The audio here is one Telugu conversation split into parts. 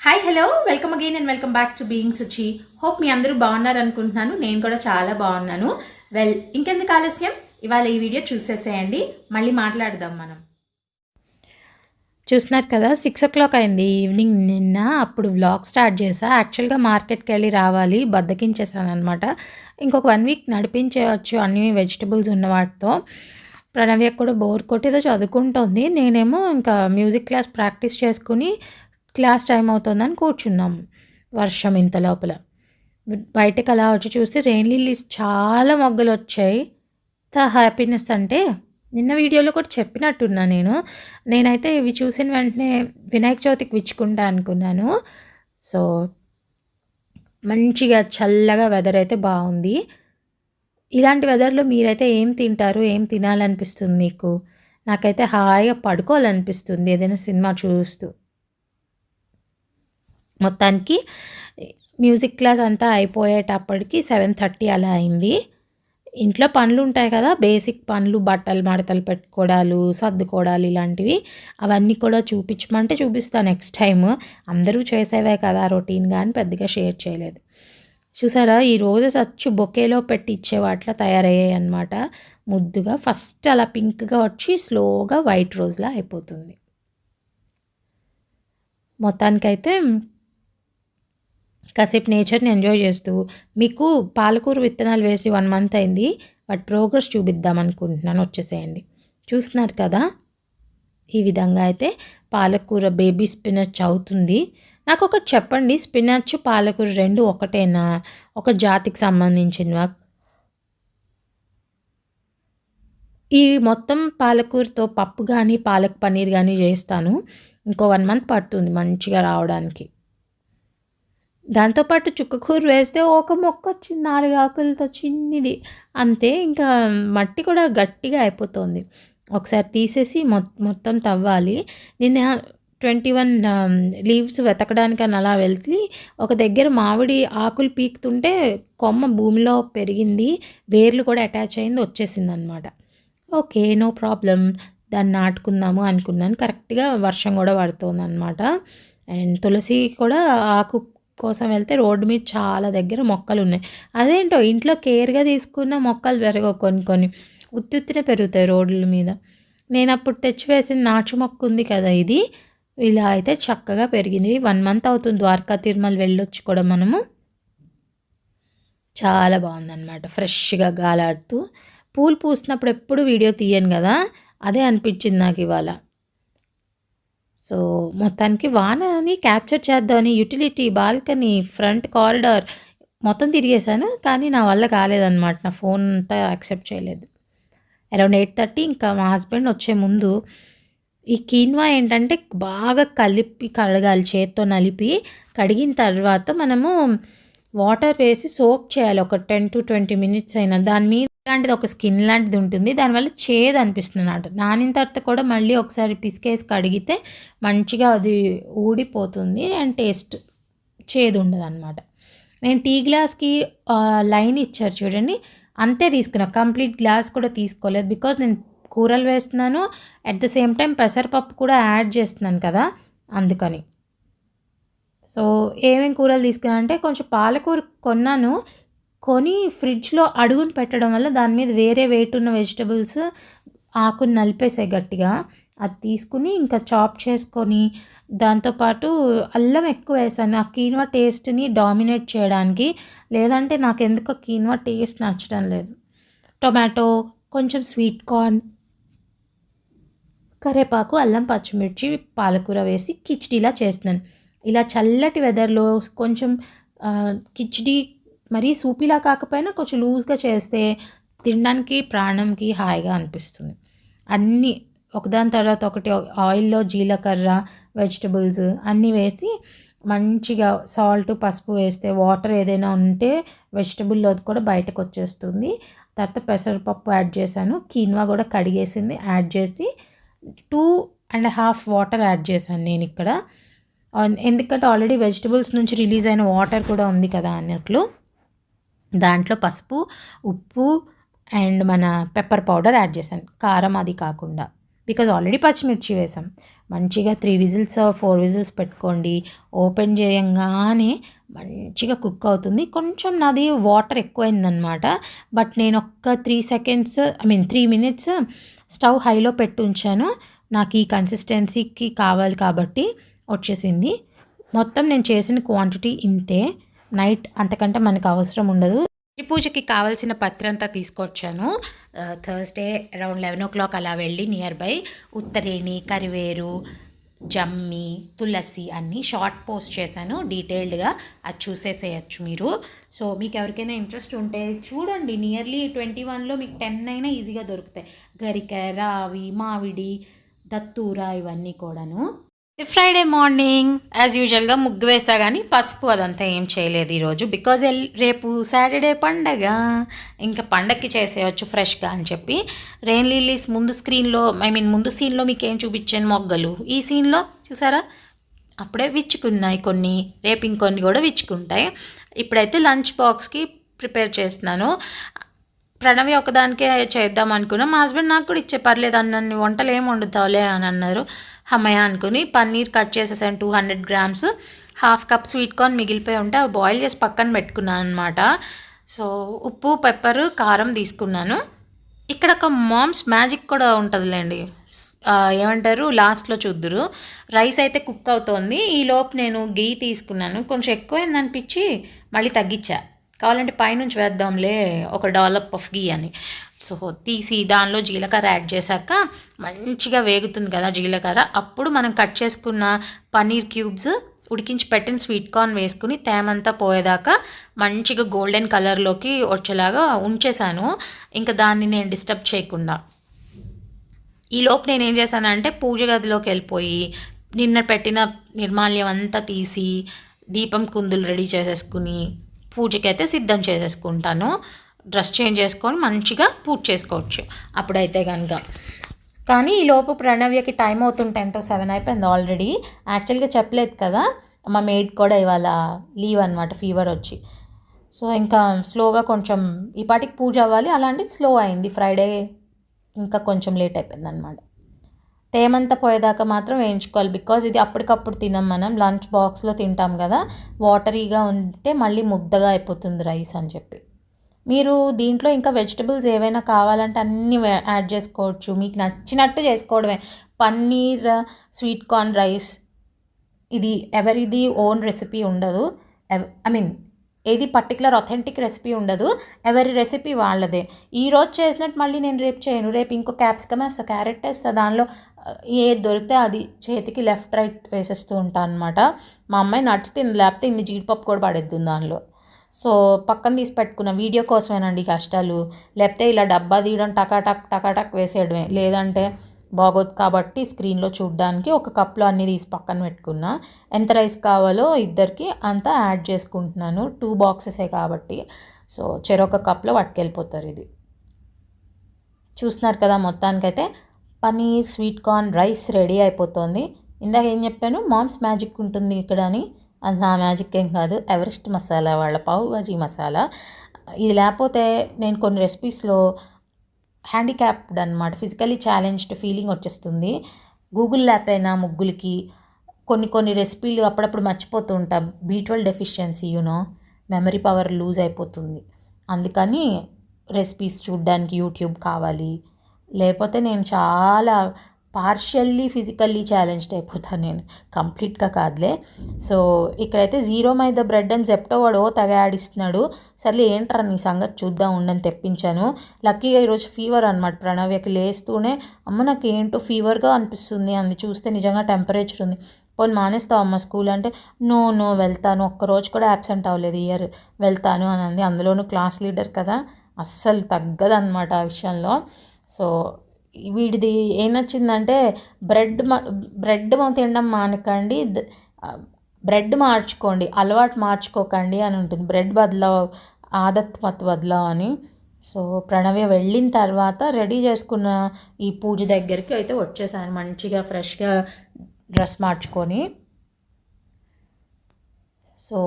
Hi hello welcome again and welcome back to being Suchi. Hope మీ అందరూ బాగున్నారు అనుకుంటున్నాను. నేను కూడా చాలా బాగున్నాను. ఇంకెందుకు ఆలస్యం, ఇవాళ ఈ వీడియో చూసేసేయండి, మళ్ళీ మాట్లాడదాం మనం. చూస్తున్నారు కదా, 6 o'clock అయింది ఈవినింగ్. నిన్న అప్పుడు వ్లాగ్ స్టార్ట్ చేసా. యాక్చువల్గా మార్కెట్కి వెళ్ళి రావాలి, బద్దకించేసాను అనమాట. ఇంకొక 1 week నడిపించేయచ్చు అన్ని వెజిటబుల్స్ ఉన్న వాటితో. ప్రణవ్య కూడా బోర్ కొట్టేదో చదువుకుంటుంది. నేనేమో ఇంకా మ్యూజిక్ క్లాస్ ప్రాక్టీస్ చేసుకుని క్లాస్ టైం అవుతుందని కూర్చున్నాం. వర్షం ఇంత లోపల బయటకు అలా వచ్చి చూస్తే రెయిన్ లిల్లీస్ చాలా మొగ్గలు వచ్చాయి. హ్యాపీనెస్ అంటే నిన్న వీడియోలో కూడా చెప్పినట్టున్నా. నేనైతే ఇవి చూసిన వెంటనే వినాయక చవితికి విచ్చుకుంటా అనుకున్నాను. సో మంచిగా చల్లగా వెదర్ అయితే బాగుంది. ఇలాంటి వెదర్లో మీరైతే ఏం తింటారు, ఏం తినాలనిపిస్తుంది మీకు? నాకైతే హాయిగా పడుకోవాలనిపిస్తుంది ఏదైనా సినిమా చూస్తూ. మొత్తానికి మ్యూజిక్ క్లాస్ అంతా అయిపోయేటప్పటికి 7:30 అలా అయింది. ఇంట్లో పనులు ఉంటాయి కదా, బేసిక్ పనులు, బట్టలు మడతలు పెట్టుకోవడాలు, సర్దుకోవడాలు ఇలాంటివి. అవన్నీ కూడా చూపించమంటే చూపిస్తాను నెక్స్ట్ టైం. అందరూ చేసేవే కదా రొటీన్గా అని పెద్దగా షేర్ చేయలేదు. చూసారా, ఈ రోజెస్ వచ్చి బొకేలో పెట్టి ఇచ్చే వాటిలో తయారయ్యాయి అన్నమాట. ముద్దుగా ఫస్ట్ అలా పింక్గా వచ్చి స్లోగా వైట్ రోజులా అయిపోతుంది. మొత్తానికైతే కాసేపు నేచర్ని ఎంజాయ్ చేస్తూ మీకు పాలకూర విత్తనాలు వేసి 1 month అయింది. వాటి ప్రోగ్రెస్ చూపిద్దాం అనుకుంటున్నాను, వచ్చేసేయండి. చూస్తున్నారు కదా, ఈ విధంగా అయితే పాలకూర బేబీ స్పినచ్ అవుతుంది. నాకు ఒకటి చెప్పండి, స్పినచ్ పాలకూర రెండు ఒకటేనా? ఒక జాతికి సంబంధించినవా? ఈ మొత్తం పాలకూరతో పప్పు కానీ పాలక్ పన్నీర్ కానీ చేస్తాను. ఇంకో 1 month పడుతుంది మంచిగా రావడానికి. దాంతోపాటు చుక్కకూర వేస్తే ఒక మొక్క వచ్చింది 4 ఆకులతో చిన్నది, అంతే. ఇంకా మట్టి కూడా గట్టిగా అయిపోతుంది. ఒకసారి తీసేసి మొత్తం తవ్వాలి. నిన్న 21 లీవ్స్ వెతకడానికని అలా వెళ్తే ఒక దగ్గర మామిడి ఆకులు పీకుతుంటే కొమ్మ భూమిలో పెరిగింది, వేర్లు కూడా అటాచ్ అయింది, వచ్చేసింది అనమాట. ఓకే, నో ప్రాబ్లం, దాన్ని నాటుకుందాము అనుకున్నాను. కరెక్ట్గా వర్షం కూడా పడుతుంది అనమాట. అండ్ తులసి కూడా ఆకు కోసం వెళ్తే రోడ్డు మీద చాలా దగ్గర మొక్కలు ఉన్నాయి. అదేంటో ఇంట్లో కేర్గా తీసుకున్న మొక్కలు పెరగవు, కొన్ని ఉత్తుత్తినే పెరుగుతాయి రోడ్ల మీద. నేను అప్పుడు తెచ్చి వేసిన నాచు మొక్క ఉంది కదా, ఇది ఇలా అయితే చక్కగా పెరిగింది. 1 month అవుతుంది ద్వారకా తిరుమల వెళ్ళొచ్చి కూడా మనము. చాలా బాగుందన్నమాట, ఫ్రెష్గా గాలాడుతూ. పూలు పూసినప్పుడు ఎప్పుడు వీడియో తీయను కదా, అదే అనిపించింది నాకు ఇవాళ. సో మొత్తానికి వానని క్యాప్చర్ చేద్దామని యుటిలిటీ, బాల్కనీ, ఫ్రంట్ కారిడార్ మొత్తం తిరిగేశాను. కానీ నా వల్ల కాలేదన్నమాట, నా ఫోన్ అంతా యాక్సెప్ట్ చేయలేదు. అరౌండ్ 8:30 ఇంకా మా హస్బెండ్ వచ్చే ముందు ఈ కీన్వా ఏంటంటే బాగా కలిపి కడగాలి, చేత్తో నలిపి కడిగిన తర్వాత మనము వాటర్ వేసి సోక్ చేయాలి ఒక 10 to 20 minutes అయినా. దాని మీద ఇలాంటిది ఒక స్కిన్ లాంటిది ఉంటుంది, దానివల్ల చేదు అనిపిస్తుంది అన్నమాట. నానిన తర్వాత కూడా మళ్ళీ ఒకసారి పిసికేసి కడిగితే మంచిగా అది ఊడిపోతుంది అండ్ టేస్ట్ చేదు ఉండదు అనమాట. నేను టీ గ్లాస్కి లైన్ ఇచ్చారు చూడండి, అంతే తీసుకున్నా, కంప్లీట్ గ్లాస్ కూడా తీసుకోలేదు. బికాజ్ నేను కూరలు వేస్తున్నాను, అట్ ద సేమ్ టైం పెసరపప్పు కూడా యాడ్ చేస్తున్నాను కదా, అందుకని. సో ఏమేమి కూరలు తీసుకున్నాను అంటే, కొంచెం పాలకూర కొని ఫ్రిడ్జ్లో అడుగుని పెట్టడం వల్ల దాని మీద వేరే వెయిట్ ఉన్న వెజిటబుల్స్ ఆకుని నలిపేసాయి గట్టిగా. అది తీసుకుని ఇంకా చాప్ చేసుకొని, దాంతోపాటు అల్లం ఎక్కువ వేసాను ఆ కీన్వా టేస్ట్ని డామినేట్ చేయడానికి. లేదంటే నాకు ఎందుకో కీన్వా టేస్ట్ నచ్చడం లేదు. టొమాటో, కొంచెం స్వీట్ కార్న్, కరివేపాకు, అల్లం, పచ్చిమిర్చి, పాలకూర వేసి కిచిడీలా చేస్తున్నాను. ఇలా చల్లటి వెదర్లో కొంచెం కిచిడీ మరీ సూపీలా కాకపోయినా కొంచెం లూజ్గా చేస్తే తినడానికి ప్రాణంకి హాయిగా అనిపిస్తుంది. అన్నీ ఒకదాని తర్వాత ఒకటి ఆయిల్లో జీలకర్ర, వెజిటబుల్స్ అన్నీ వేసి మంచిగా సాల్ట్, పసుపు వేస్తే వాటర్ ఏదైనా ఉంటే వెజిటబుల్లో కూడా బయటకు వచ్చేస్తుంది. తర్వాత పెసరపప్పు యాడ్ చేశాను, కీన్వా కూడా కడిగేసింది యాడ్ చేసి 2.5 వాటర్ యాడ్ చేశాను నేను ఇక్కడ. ఎందుకంటే ఆల్రెడీ వెజిటబుల్స్ నుంచి రిలీజ్ అయిన వాటర్ కూడా ఉంది కదా అన్నట్లు. దాంట్లో పసుపు, ఉప్పు అండ్ మన పెప్పర్ పౌడర్ యాడ్ చేశాను, కారం అది కాకుండా, బికాజ్ ఆల్రెడీ పచ్చిమిర్చి వేసాం. మంచిగా 3 విజిల్స్ 4 విజిల్స్ పెట్టుకోండి. ఓపెన్ చేయంగానే మంచిగా కుక్ అవుతుంది. కొంచెం నాది వాటర్ ఎక్కువైందనమాట. బట్ నేను ఒక్క 3 సెకండ్స్ 3 మినిట్స్ స్టవ్ హైలో పెట్టి ఉంచాను. నాకు ఈ కన్సిస్టెన్సీకి కావాలి కాబట్టి వచ్చేసింది. మొత్తం నేను చేసిన క్వాంటిటీ ఇంతే. నైట్ అంతకంటే మనకు అవసరం ఉండదు. పూజకి కావాల్సిన పత్రంతా తీసుకొచ్చాను. థర్స్డే అరౌండ్ 11 అలా వెళ్ళి నియర్ బై ఉత్తరేణి, కరివేరు, జమ్మి, తులసి అన్నీ షార్ట్ పోస్ట్ చేశాను డీటెయిల్డ్గా. అది చూసేసేయచ్చు మీరు. సో మీకు ఎవరికైనా ఇంట్రెస్ట్ ఉంటే చూడండి. నియర్లీ 21లో మీకు 10 అయినా ఈజీగా దొరుకుతాయి. గరిక, రావి, మామిడి, దత్తూర ఇవన్నీ కూడాను. ఫ్రైడే మార్నింగ్ యాజ్ యూజువల్గా ముగ్గు వేసా, కానీ పసుపు అదంతా ఏం చేయలేదు ఈరోజు. బికాజ్ రేపు సాటర్డే పండగ, ఇంకా పండగకి చేసేయచ్చు ఫ్రెష్గా అని చెప్పి. రెయిన్ లిల్లీస్ ముందు స్క్రీన్లో ముందు సీన్లో మీకు ఏం చూపించాను మొగ్గలు, ఈ సీన్లో చూసారా అప్పుడే విచ్చుకున్నాయి కొన్ని. రేపు ఇంకొన్ని కూడా విచ్చుకుంటాయి. ఇప్పుడైతే లంచ్ బాక్స్కి ప్రిపేర్ చేస్తున్నాను. ప్రణవి ఒకదానికే చేద్దాం అనుకున్నా. మా హస్బెండ్ నాకు కూడా ఇచ్చే పర్లేదు అన్నీ వంటలు ఏం వండుతావులే అని అన్నారు. అమ్మయ్య అనుకుని పన్నీర్ కట్ చేసేసాను 200 grams. Half cup sweet corn మిగిలిపోయి ఉంటే అవి బాయిల్ చేసి పక్కన పెట్టుకున్నాను అనమాట. సో ఉప్పు, పెప్పర్, కారం తీసుకున్నాను. ఇక్కడ ఒక మామ్స్ మ్యాజిక్ కూడా ఉంటుందిలేండి. ఏమంటారు, లాస్ట్లో చూద్దురు. రైస్ అయితే కుక్ అవుతోంది. ఈలోపు నేను గీ తీసుకున్నాను. కొంచెం ఎక్కువైందనిపించి మళ్ళీ తగ్గించా. కావాలంటే పైనుంచి వేద్దాంలే ఒక డాలప్ ఆఫ్ గీ అని. సో తీసి దానిలో జీలకర్ర యాడ్ చేశాక మంచిగా వేగుతుంది కదా జీలకర్ర. అప్పుడు మనం కట్ చేసుకున్న పన్నీర్ క్యూబ్స్, ఉడికించి పెట్టిన స్వీట్ కార్న్ వేసుకుని తేమంతా పోయేదాకా మంచిగా గోల్డెన్ కలర్లోకి వచ్చేలాగా ఉంచేసాను. ఇంకా దాన్ని నేను డిస్టర్బ్ చేయకుండా. ఈలోపు నేను ఏం చేశానంటే పూజ గదిలోకి వెళ్ళిపోయి నిన్న పెట్టిన నిర్మాల్యం అంతా తీసి దీపం కుందులు రెడీ చేసేసుకుని పూజకైతే సిద్ధం చేసేసుకుంటాను. డ్రెస్ చేంజ్ చేసుకొని మంచిగా పూజ చేసుకోవచ్చు అప్పుడైతే కనుక. కానీ ఈలోపు ప్రణవ్యకి టైం అవుతుంది 10 to 7 అయిపోయింది ఆల్రెడీ. యాక్చువల్గా చెప్పలేదు కదా, మా మేడ్ కూడా ఇవాళ లీవ్ అనమాట, ఫీవర్ వచ్చి. సో ఇంకా స్లోగా కొంచెం ఈ పాటికి పూజ అవ్వాలి, అలాంటి స్లో అయింది. ఫ్రైడే ఇంకా కొంచెం లేట్ అయిపోయింది అనమాట. తేమంతా పోయేదాకా మాత్రం వేయించుకోవాలి. బికాజ్ ఇది అప్పటికప్పుడు తినం, మనం లంచ్ బాక్స్లో తింటాం కదా. వాటరీగా ఉంటే మళ్ళీ ముద్దగా అయిపోతుంది రైస్ అని చెప్పి. మీరు దీంట్లో ఇంకా వెజిటబుల్స్ ఏవైనా కావాలంటే అన్నీ యాడ్ చేసుకోవచ్చు, మీకు నచ్చినట్టు చేసుకోవడమే. పన్నీర్ స్వీట్ కార్న్ రైస్ ఇది ఎవరిది ఓన్ రెసిపీ ఉండదు. ఏది పర్టికులర్ అథెంటిక్ రెసిపీ ఉండదు, ఎవరి రెసిపీ వాళ్ళదే. ఈరోజు చేసినట్టు మళ్ళీ నేను రేపు చేయను. రేపు ఇంకో క్యాప్సికమ్ వేస్తా, క్యారెట్ వేస్తా, దానిలో ఏది దొరికితే అది చేతికి లెఫ్ట్ రైట్ వేసేస్తూ ఉంటాను అనమాట. మా అమ్మాయి నట్స్ లేకపోతే ఇన్ని జీడిపప్పు కూడా పడేద్దు దానిలో. సో పక్కన తీసి పెట్టుకున్న వీడియో కోసమేనండి కష్టాలు. లేకపోతే ఇలా డబ్బా తీయడం టకాటక్ వేసేయడమే. లేదంటే బాగోదు కాబట్టి స్క్రీన్లో చూడడానికి ఒక కప్లో అన్నీ తీసి పక్కన పెట్టుకున్నా. ఎంత రైస్ కావాలో ఇద్దరికి అంతా యాడ్ చేసుకుంటున్నాను. 2 బాక్సెసే కాబట్టి. సో చెరొక కప్లో పట్టుకెళ్ళిపోతారు. ఇది చూస్తున్నారు కదా, మొత్తానికైతే paneer sweet corn rice ready అయిపోతుంది. ఇందాక ఏం చెప్పాను, మామ్స్ మ్యాజిక్ ఉంటుంది ఇక్కడ అని. అది నా మ్యాజిక్ ఏం కాదు, ఎవరెస్ట్ మసాలా, వాళ్ళ పావు భాజీ మసాలా. ఇది లేకపోతే నేను కొన్ని రెసిపీస్లో హ్యాండిక్యాప్డ్ అనమాట, ఫిజికలీ ఛాలెంజ్డ్ ఫీలింగ్ వచ్చేస్తుంది. గూగుల్ ల్యాప్ అయినా ముగ్గులకి కొన్ని రెసిపీలు అప్పుడప్పుడు మర్చిపోతూ ఉంటా. B12 deficiency, memory power loose అయిపోతుంది. అందుకని రెసిపీస్ చూడడానికి యూట్యూబ్ కావాలి. లేకపోతే నేను చాలా పార్షియల్లీ ఫిజికల్లీ ఛాలెంజ్డ్ అయిపోతాను, నేను కంప్లీట్గా కాదులే. సో ఇక్కడైతే 0 మైదా బ్రెడ్ అని జెప్టో వాడు తెగ ఆడిస్తున్నాడు. సర్లే ఏంట్రా నీ సంగతి చూద్దాం ఉండని తెప్పించాను. లక్కీగా ఈరోజు ఫీవర్ అనమాట. ప్రణవ్యకి లేస్తూనే అమ్మ నాకు ఏంటో ఫీవర్గా అనిపిస్తుంది అంది. చూస్తే నిజంగా టెంపరేచర్ ఉంది. పోనీ మానేస్తావు అమ్మ స్కూల్ అంటే, నో వెళ్తాను, ఒక్కరోజు కూడా యాబ్సెంట్ అవ్వలేదు ఇయర్, వెళ్తాను అని అంది. అందులోనూ క్లాస్ లీడర్ కదా, అస్సలు తగ్గదన్నమాట ఆ విషయంలో. సో వీడిది ఏం నచ్చిందంటే బ్రెడ్ తినడం మానకండి, బ్రెడ్ మార్చుకోండి, అలవాటు మార్చుకోకండి అని ఉంటుంది. బ్రెడ్ బదులావ్ ఆదత్ మత్ బదులావ్ అని. సో ప్రణవ్య వెళ్ళిన తర్వాత రెడీ చేసుకున్న ఈ పూజ దగ్గరికి అయితే వచ్చేసాను మంచిగా ఫ్రెష్గా డ్రెస్ మార్చుకొని. సో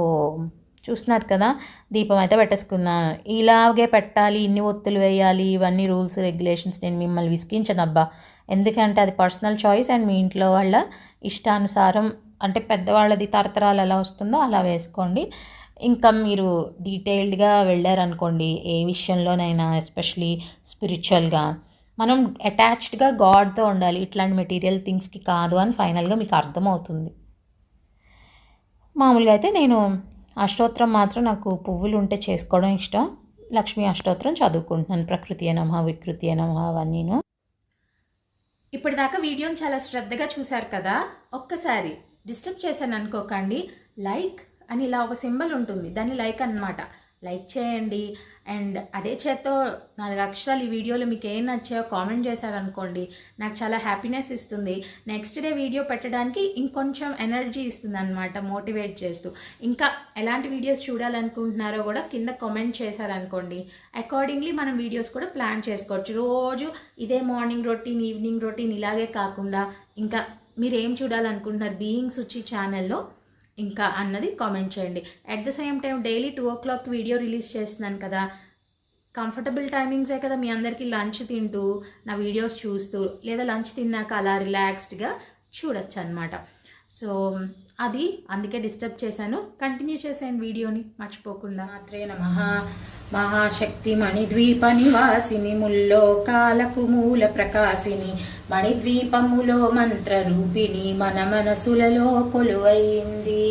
చూస్తున్నారు కదా, దీపం అయితే పెట్టేసుకున్నాను. ఇలాగే పెట్టాలి, ఇన్ని ఒత్తులు వేయాలి, ఇవన్నీ రూల్స్ రెగ్యులేషన్స్ నేను మిమ్మల్ని విసిగించను అబ్బా. ఎందుకంటే అది పర్సనల్ చాయిస్ అండ్ మీ ఇంట్లో వాళ్ళ ఇష్టానుసారం, అంటే పెద్దవాళ్ళది తరతరాలు ఎలా వస్తుందో అలా వేసుకోండి. ఇంకా మీరు డీటెయిల్డ్గా వెళ్ళారనుకోండి ఏ విషయంలోనైనా, ఎస్పెషలీ స్పిరిచువల్గా, మనం అటాచ్డ్గా గాడ్తో ఉండాలి, ఇట్లాంటి మెటీరియల్ థింగ్స్కి కాదు అని ఫైనల్గా మీకు అర్థమవుతుంది. మామూలుగా అయితే నేను అష్టోత్తరం మాత్రం నాకు పువ్వులు ఉంటే చేసుకోవడం ఇష్టం. లక్ష్మీ అష్టోత్తరం చదువుకుంటున్నాను. ప్రకృతియే నమః, వికృతియే నమః అవన్నీను. ఇప్పటిదాకా వీడియోని చాలా శ్రద్ధగా చూశారు కదా. ఒక్కసారి డిస్టర్బ్ చేశాను అనుకోకండి. లైక్ అని ఇలా ఒక సింబల్ ఉంటుంది, దాన్ని లైక్ అన్నమాట. లైక్ చేయండి. అండ్ అదే చేత్తో 4 అక్షరాలు ఈ వీడియోలో మీకు ఏం నచ్చాయో కామెంట్ చేశారనుకోండి, నాకు చాలా హ్యాపీనెస్ ఇస్తుంది. నెక్స్ట్ డే వీడియో పెట్టడానికి ఇంకొంచెం ఎనర్జీ ఇస్తుంది అనమాట, మోటివేట్ చేస్తూ. ఇంకా ఎలాంటి వీడియోస్ చూడాలనుకుంటున్నారో కూడా కింద కామెంట్ చేశారనుకోండి, అకార్డింగ్లీ మనం వీడియోస్ కూడా ప్లాన్ చేసుకోవచ్చు. రోజు ఇదే మార్నింగ్ రొటీన్, ఈవినింగ్ రొటీన్ ఇలాగే కాకుండా ఇంకా మీరు ఏం చూడాలనుకుంటున్నారు బీయింగ్ సుచి ఛానల్లో ఇంకా అన్నది కామెంట్ చేయండి. At the same time daily 2 o'clock video release చేస్తున్నాను కదా. కంఫర్టబుల్ టైమింగ్సే కదా, మీ అందరికీ లంచ్ తింటూ నా వీడియోస్ చూస్తూ, లేదా లంచ్ తిన్నాక అలా రిలాక్స్డ్గా చూడొచ్చు అనమాట. సో అది అందుకే డిస్టర్బ్ చేశాను. కంటిన్యూ చేసాను వీడియోని మర్చిపోకుండా. మాత్రే నమః. మహాశక్తి మణిద్వీప నివాసిని, ముల్లోకాలకు మూల ప్రకాశిని, మణిద్వీపములో మంత్రరూపిణి, మన మనసులలో కొలువైంది.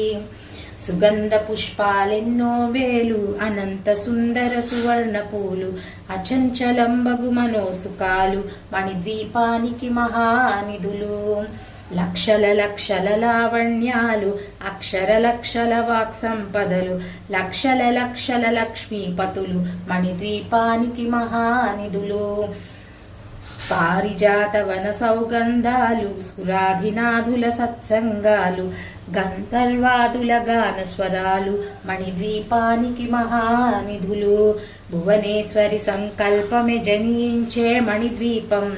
సుగంధ పుష్పాలెన్నో వేలు, అనంత సుందర సువర్ణ పూలు, అచంచలంబగు మనోసుకాలు, మణిద్వీపానికి మహానిధులు. లక్షల లక్షల లావణ్యాలు, అక్షర లక్షల వాక్ సంపదలు, లక్షల లక్షల లక్ష్మీపతులు, మణిద్వీపానికి మహానిధులు. పారిజాత వన సౌగంధాలు, సురాధినాథుల సత్సంగాలు, గంధర్వాదుల గానస్వరాలు, మణిద్వీపానికి మహానిధులు. భువనేశ్వరి సంకల్పమే జనించే మణిద్వీపం,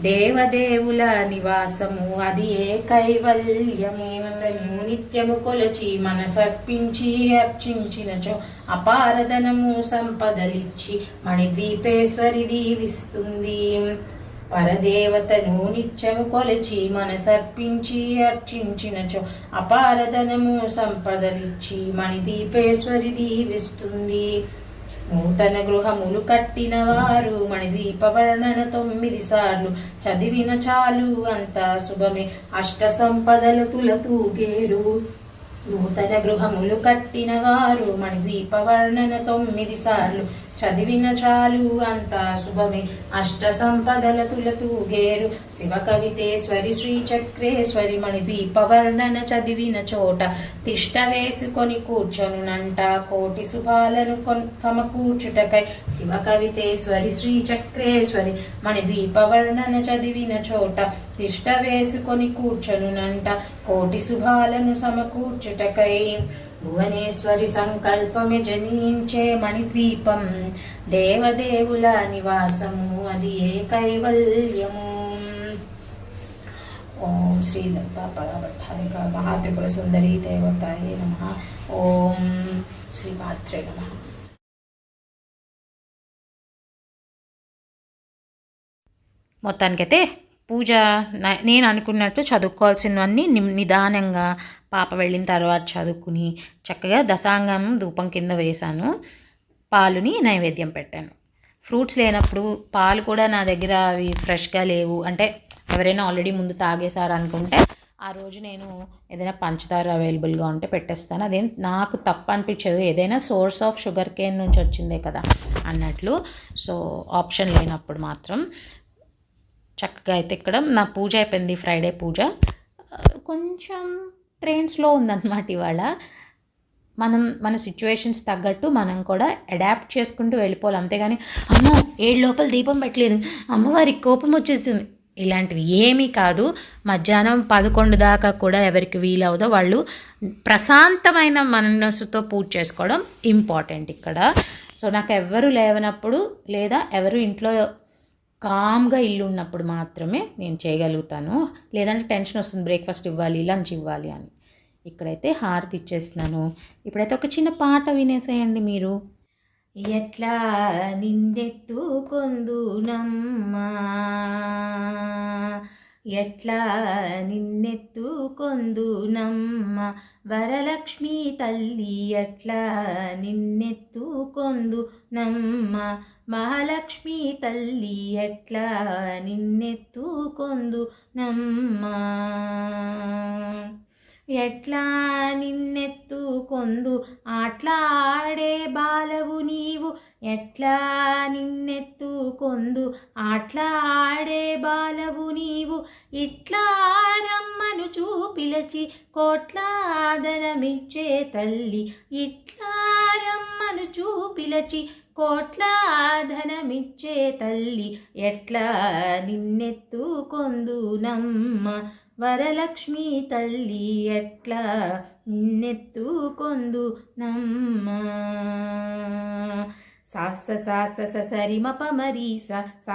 దేవదేవుల నివాసము అది ఏ కైవల్యమేవతను. నిత్యము కొలచి మనసర్పించి అర్చించినచో, అపారధనము సంపదలిచ్చి మణిద్వీపేశ్వరి దీవిస్తుంది. పరదేవతను నిత్యము కొలచి మనసర్పించి అర్చించినచో, అపారధనము సంపదలిచ్చి మణిద్వీపేశ్వరి దీవిస్తుంది. నూతన గృహములు కట్టిన వారు మణిద్వీప వర్ణన 9 సార్లు చదివిన చాలు అంతా శుభమే, అష్ట సంపదలు తులతూగేరు. నూతన గృహములు కట్టిన వారు మణిద్వీప వర్ణన 9 సార్లు చదివిన చాలు అంతా శుభమే, అష్ట సంపదల తులతూగేరు. శివ కవితేశ్వరి శ్రీ చక్రేశ్వరి, మణిద్వీప వర్ణన చదివిన చోట తిష్ట వేసుకొని కూర్చొనునంట, కోటి శుభాలను సమకూర్చుటకై. శివ కవితేశ్వరి శ్రీ చక్రేశ్వరి, మణిద్వీప వర్ణన చదివిన చోట తిష్ట వేసుకొని కూర్చొనునంట, కోటి శుభాలను సమకూర్చుటకై. భువనేశ్వరి సంకల్పమే జనించే మణిద్వీపం, దేవదేవుల నివాసము అది ఏ కైవల్యము. ఓం శ్రీ లతా పరాభట్టారిక మహాత్రిపుర సుందరి దేవతాయే నమః. ఓం శ్రీ మాత్రే నమః. మొత్తానికైతే పూజ నేను అనుకున్నట్టు చదువుకోవాల్సినవన్నీ నిదానంగా పాప వెళ్ళిన తర్వాత చదువుకుని చక్కగా దశాంగం ధూపం కింద వేశాను. పాలుని నైవేద్యం పెట్టాను. ఫ్రూట్స్ లేనప్పుడు పాలు కూడా నా దగ్గర అవి ఫ్రెష్గా లేవు అంటే ఎవరైనా ఆల్రెడీ ముందు తాగేశారు అనుకుంటే ఆ రోజు నేను ఏదైనా పంచదార అవైలబుల్గా ఉంటే పెట్టేస్తాను. అదేం నాకు తప్పు అనిపించదు, ఏదైనా సోర్స్ ఆఫ్ షుగర్ కేన్ నుంచి వచ్చిందే కదా అన్నట్లు. సో ఆప్షన్ లేనప్పుడు మాత్రం చక్కగా అయితే ఇక్కడ నా పూజ అయిపోయింది. ఫ్రైడే పూజ కొంచెం ట్రైన్ స్లో ఉందన్నమాట ఇవాళ. మన సిచ్యువేషన్స్ తగ్గట్టు మనం కూడా అడాప్ట్ చేసుకుంటూ వెళ్ళిపోవాలి. అంతేగాని అమ్మో 7 లోపల దీపం పెట్టలేదు, అమ్మవారికి కోపం వచ్చేస్తుంది, ఇలాంటివి ఏమీ కాదు. మధ్యాహ్నం 11 దాకా కూడా ఎవరికి వీలవుదో వాళ్ళు ప్రశాంతమైన మనస్సుతో పూజ చేసుకోవడం ఇంపార్టెంట్ ఇక్కడ. సో నాకు ఎవరు లేవనప్పుడు లేదా ఎవరు ఇంట్లో కామ్గా ఇల్లు ఉన్నప్పుడు మాత్రమే నేను చేయగలుగుతాను. లేదంటే టెన్షన్ వస్తుంది, బ్రేక్ఫాస్ట్ ఇవ్వాలి, లంచ్ ఇవ్వాలి అని. ఇక్కడైతే హారతి ఇచ్చేస్తున్నాను. ఇప్పుడైతే ఒక చిన్న పాట వినేసేయండి మీరు. ఎట్లా నిన్నెత్తుకొందునమ్మా ఎట్లా నిన్నెత్తుకొందునమ్మా వరలక్ష్మి తల్లి ఎట్లా నిన్నెత్తుకొందునమ్మా మహాలక్ష్మి తల్లి ఎట్లా నిన్నెత్తుకొందునమ్మా ఎట్లా నిన్నెత్తుకొందు ఆటలాడే బాలవు నీవు ఎట్లా నిన్నెత్తుకొందు ఆటలాడే బాలవు నీవు ఇట్లా రమ్మను చూపిలచి కోట్లాదనమిచ్చే తల్లి ఇట్లా రమ్మను చూపిలచి కోట్లాధనమిచ్చే తల్లి ఎట్లా నిన్నెత్తుకొందునమ్మ వరలక్ష్మి తల్లి ఎట్లా నిన్నెత్తుకొందునమ్మ సాస సాస సరి మప మరి సాస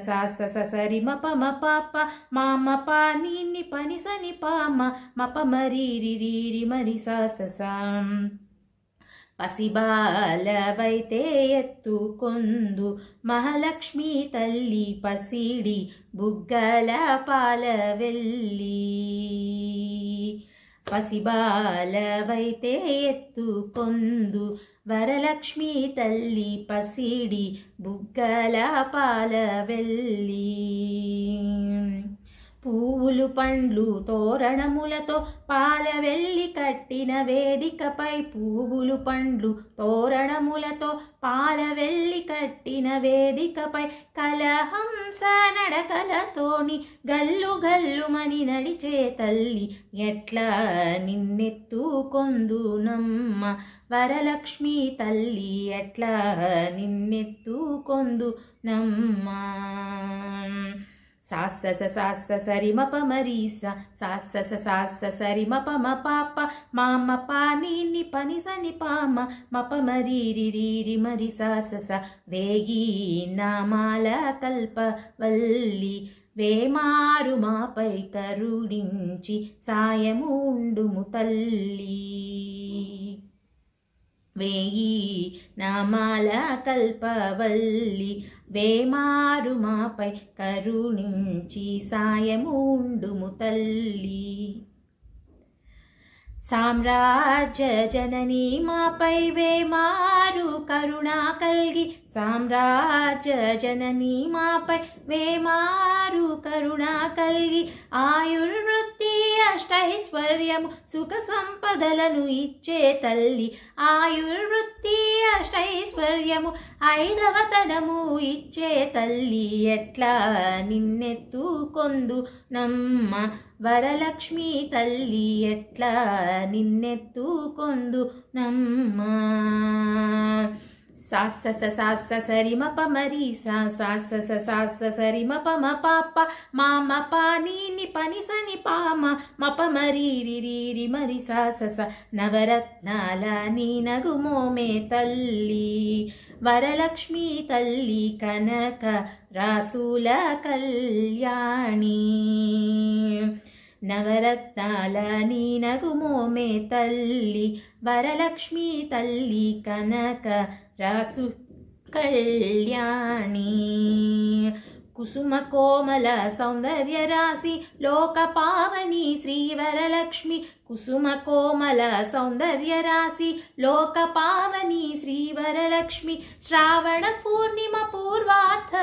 సాస సరి మప మ పాప మామ పాని పని సని పామ మప మరి రి మరి సాస సాం పసిబాలవైతే ఎత్తుకొందు మహాలక్ష్మి తల్లి పసిడి బుగ్గల పాలవెల్లి పసిబాలవైతే ఎత్తుకొందు వరలక్ష్మి తల్లి పసిడి బుగ్గల పాలవెల్లి పువ్వులు పండ్లు తోరణములతో పాలవెల్లి కట్టిన వేదికపై పువ్వులు పండ్లు తోరణములతో పాలవెల్లి కట్టిన వేదికపై కలహంస నడకలతోని గల్లు గల్లుమని నడిచే తల్లి ఎట్లా నిన్నెత్తుకొందునమ్మ వరలక్ష్మి తల్లి ఎట్లా నిన్నెత్తుకొందునమ్మ సాస సాస సరి మప మరి సాస సాస సరి మప మ పాప మామ పాని పని సని పామ మప మరి రి మరి సాస స వేగి నామాల కల్పవల్లి వేమారు మాపై కరుణించి సాయముండుము తల్లి వేయి నామాల కల్పవల్లి వేమారు మాపై కరుణించి సాయముండుము తల్లి సామ్రాజ్య జననీ మాపై వేమారు కరుణా కల్గి సామ్రాజ్య జననీ మాపై వేమారు కరుణా కల్గి ఆయుర్వృత్తి అష్టైశ్వర్యము సుఖ సంపదలను ఇచ్చే తల్లి ఆయుర్వృత్తి అష్టైశ్వర్యము ఐదవతనము ఇచ్చే తల్లి ఎట్లా నిన్నెత్తుకొందునమ్మ వరలక్ష్మి తల్లి ఎట్లా నిన్నెత్తుకొందునమ్మ సాస సాస సరి మప మరి సాస సాస సరి మప మ పాప మామ పాని పని సని పామ మప మరి రి మరి సాస స నవరత్నాల నీ నగుమోమే తల్లి వరలక్ష్మి తల్లి కనక రాసుల కళ్యాణి నవరత్నాల నీ నగుమోమే తల్లి వరలక్ష్మి తల్లి కనక రాసు కళ్యాణి కుసుమ కోమల సౌందర్య రాశి లోక పావని శ్రీ వరలక్ష్మి కుసుమ కోమల సౌందర్య రాశి లోక పావని శ్రీ వరలక్ష్మి శ్రావణ పూర్ణిమ పూర్వార్థ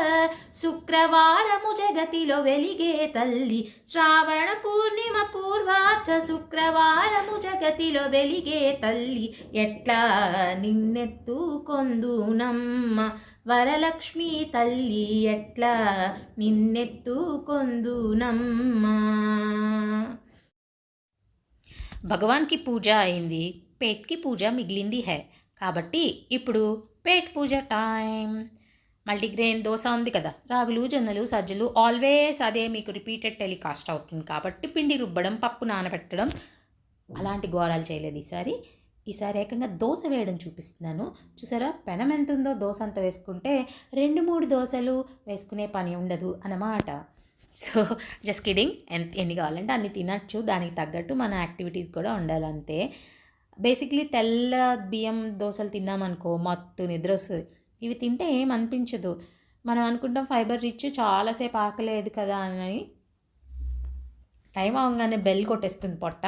శుక్రవారము జగతిలో వెలిగే తల్లి శ్రావణ పూర్ణిమ పూర్వార్థ శుక్రవారము జగతిలో వెలిగే తల్లి ఎట్లా నిన్నెత్తుకొందునమ్మ వరలక్ష్మి తల్లి ఎట్లా నిన్నెత్తుకొందునమ్మ భగవాన్కి పూజ అయింది, పేట్కి పూజ మిగిలింది హై కాబట్టి ఇప్పుడు పేట్ పూజ టైం. మల్టీగ్రెయిన్ దోశ ఉంది కదా, రాగులు జొన్నలు సజ్జలు ఆల్వేస్ అదే మీకు రిపీటెడ్ టెలికాస్ట్ అవుతుంది కాబట్టి పిండి రుబ్బడం పప్పు నానబెట్టడం అలాంటి ఘోరాలు చేయలేదు. ఈసారి ఏకంగా దోశ వేయడం చూపిస్తున్నాను. చూసారా పెనం ఎంత ఉందో, దోశ అంత వేసుకుంటే 2-3 దోశలు వేసుకునే పని ఉండదు అన్నమాట. So just kidding. ఎన్ని కావాలంటే అన్ని తినచ్చు, దానికి తగ్గట్టు మన యాక్టివిటీస్ కూడా ఉండాలంతే. బేసిక్లీ తెల్ల బియ్యం దోశలు తిన్నామనుకో మత్తు నిద్ర వస్తుంది. ఇవి తింటే ఏం అనిపించదు. మనం అనుకుంటాం ఫైబర్ రిచ్, చాలాసేపు ఆకలేదు కదా అని. టైం అవగానే బెల్ కొట్టేస్తుంది పొట్ట.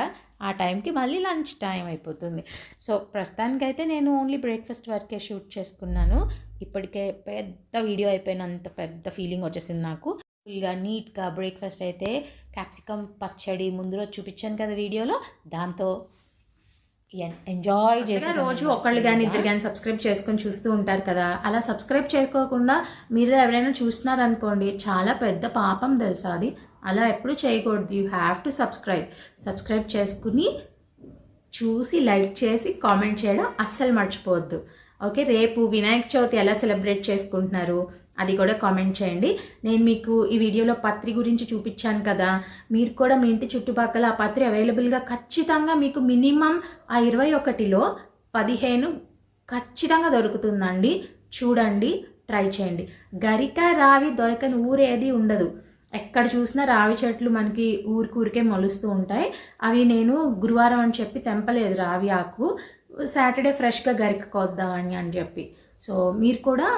ఆ టైంకి మళ్ళీ లంచ్ టైం అయిపోతుంది. సో ప్రస్తుతానికైతే నేను ఓన్లీ బ్రేక్ఫాస్ట్ వరకే షూట్ చేసుకున్నాను. ఇప్పటికే పెద్ద వీడియో అయిపోయినంత పెద్ద ఫీలింగ్ వచ్చేసింది నాకు. ఫుల్గా నీట్గా బ్రేక్ఫాస్ట్ అయితే క్యాప్సికమ్ పచ్చడి ముందు రోజు చూపించాను కదా వీడియోలో, దాంతో ఎంజాయ్ చేసి రోజు ఒకళ్ళు కానీ ఇద్దరు కానీ సబ్స్క్రైబ్ చేసుకొని చూస్తూ ఉంటారు కదా. అలా సబ్స్క్రైబ్ చేసుకోకుండా మీరు ఎవరైనా చూస్తున్నారనుకోండి, చాలా పెద్ద పాపం తెలుసా అది. అలా ఎప్పుడు చేయకూడదు. యూ హ్యావ్ టు సబ్స్క్రైబ్ చేసుకుని చూసి లైక్ చేసి కామెంట్ చేయడం అస్సలు మర్చిపోవద్దు. ఓకే, రేపు వినాయక చవితి ఎలా సెలబ్రేట్ చేసుకుంటున్నారు అది కూడా కామెంట్ చేయండి. నేను మీకు ఈ వీడియోలో పత్రి గురించి చూపించాను కదా, మీరు కూడా మీ ఇంటి చుట్టుపక్కల ఆ పత్రి అవైలబుల్గా ఖచ్చితంగా మీకు మినిమం ఆ 21లో 15 ఖచ్చితంగా దొరుకుతుందండి. చూడండి, ట్రై చేయండి. గరిక రావి దొరకని ఊరేది ఉండదు. ఎక్కడ చూసినా రావి చెట్లు మనకి ఊరికే మొలుస్తూ ఉంటాయి. అవి నేను గురువారం అని చెప్పి తెంపలేదు రావి ఆకు, సాటర్డే ఫ్రెష్గా గరిక కోద్దామని అని చెప్పి. సో మీరు కూడా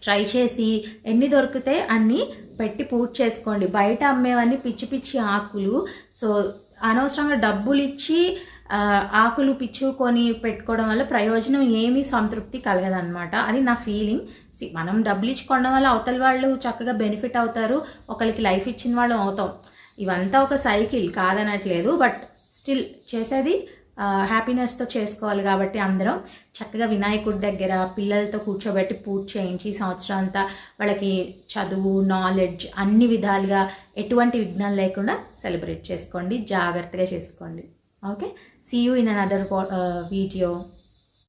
ట్రై చేసి ఎన్ని దొరికితే అన్నీ పెట్టి పూజ చేసుకోండి. బయట అమ్మేవన్నీ పిచ్చి పిచ్చి ఆకులు. సో అనవసరంగా డబ్బులు ఇచ్చి ఆకులు పిచ్చుకొని పెట్టుకోవడం వల్ల ప్రయోజనం ఏమీ సంతృప్తి కలగదనమాట. అది నా ఫీలింగ్. మనం డబ్బులు ఇచ్చి కొనడం వల్ల అవతల వాళ్ళు చక్కగా బెనిఫిట్ అవుతారు, ఒకరికి లైఫ్ ఇచ్చిన వాళ్ళు అవుతాం. ఇవంతా ఒక సైకిల్ కాదనట్లేదు, బట్ స్టిల్ చేసేది హ్యాపీనెస్తో చేసుకోవాలి. కాబట్టి అందరం చక్కగా వినాయకుడి దగ్గర పిల్లలతో కూర్చోబెట్టి పూజ చేయించి సంవత్సరం అంతా వాళ్ళకి చదువు, నాలెడ్జ్ అన్ని విధాలుగా ఎటువంటి విఘ్నాలు లేకుండా సెలబ్రేట్ చేసుకోండి. జాగ్రత్తగా చేసుకోండి. Okay, see you in another video.